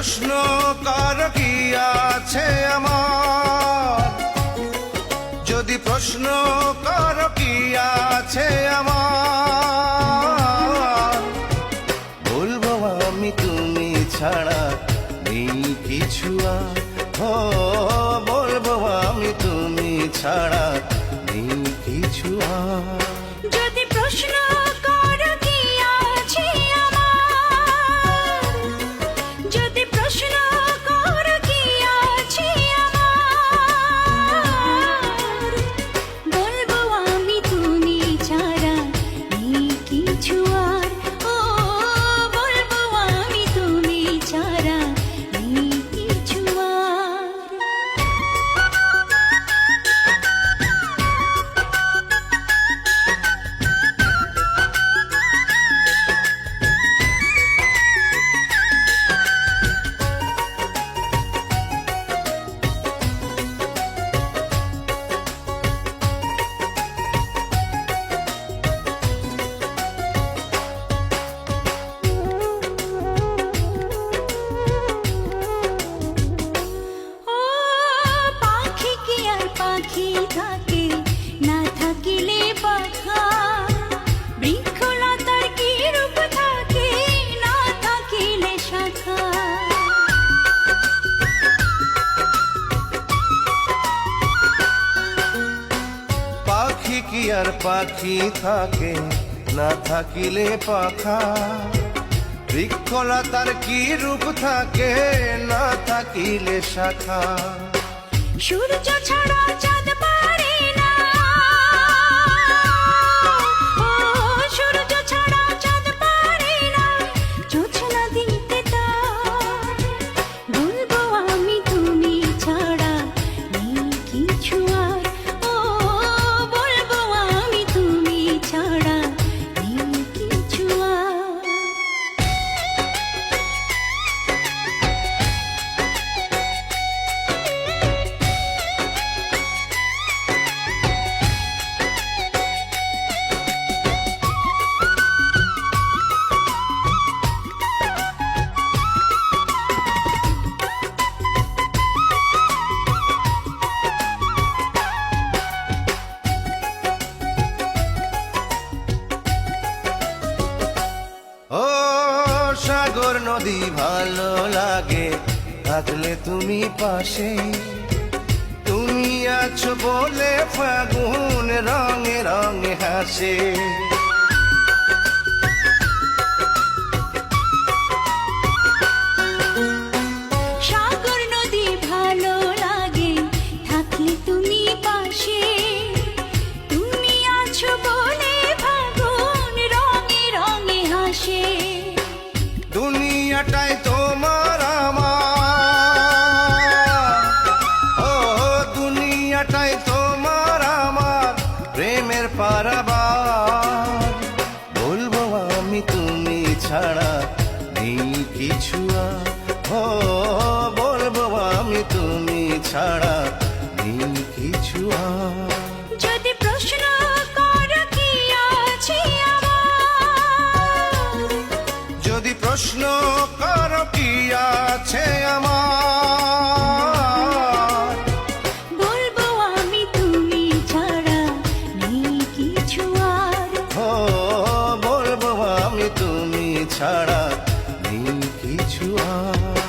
প্রশ্ন কর কি আছে আমার, যদি প্রশ্ন কর কি আছে আমার, বলবো আমি তুমি ছাড়া নেই কিছু আর। ও বলবো আমি তুমি ছাড়া নেই কিছু আর। যদি প্রশ্ন করো কি আছে আমার, যদি প্রশ্ন করো কি আছে আমার, বলবো আমি তুমি ছাড়া নেই কিছু আর। ও বলবো আমি তুমি ছাড়া নেই কিছু আর। পাখি থাকে না থাকিলে পাখা, বৃক্ষলতার কি রূপ থাকে না থাকিলে শাখা। পাখি কি আর পাখি থাকে না থাকিলে পাখা, বৃক্ষলতার কি রূপ থাকে না থাকিলে শাখা। সূর্য ছাড়া চাঁদ পারে না, ও সূর্য ছাড়া চাঁদ পারে না, জোছনা দিতে তার। বলবো আমি তুমি ছাড়া নেই কিছু আর। ও বলবো আমি তুমি ছাড়া নেই কিছু আর। ও সাগর নদী ভালো লাগে থাকলে তুমি পাশে, তুমি আছো বলে ফাগুন রঙে রঙে হাসে। সাগর নদী ভালো লাগে থাকলে তুমি পাশে, তুমি আছো বলে ফাগুন রঙে রঙে হাসে। দুনিয়াটাই তোমার আমার, ও দুনিয়াটাই তোমার আমার প্রেমের পারাবার। বলবো আমি তুমি ছাড়া নেই কিছু আর। ও বলবো আমি তুমি ছাড়া নেই কিছু আর। যদি প্রশ্ন করো কি আছে আমার, যদি প্রশ্ন করো কি আছে আমার, বলবো আমি তুমি ছাড়া নেই কিছু আর। ও বলবো আমি তুমি ছাড়া নেই কিছু আর।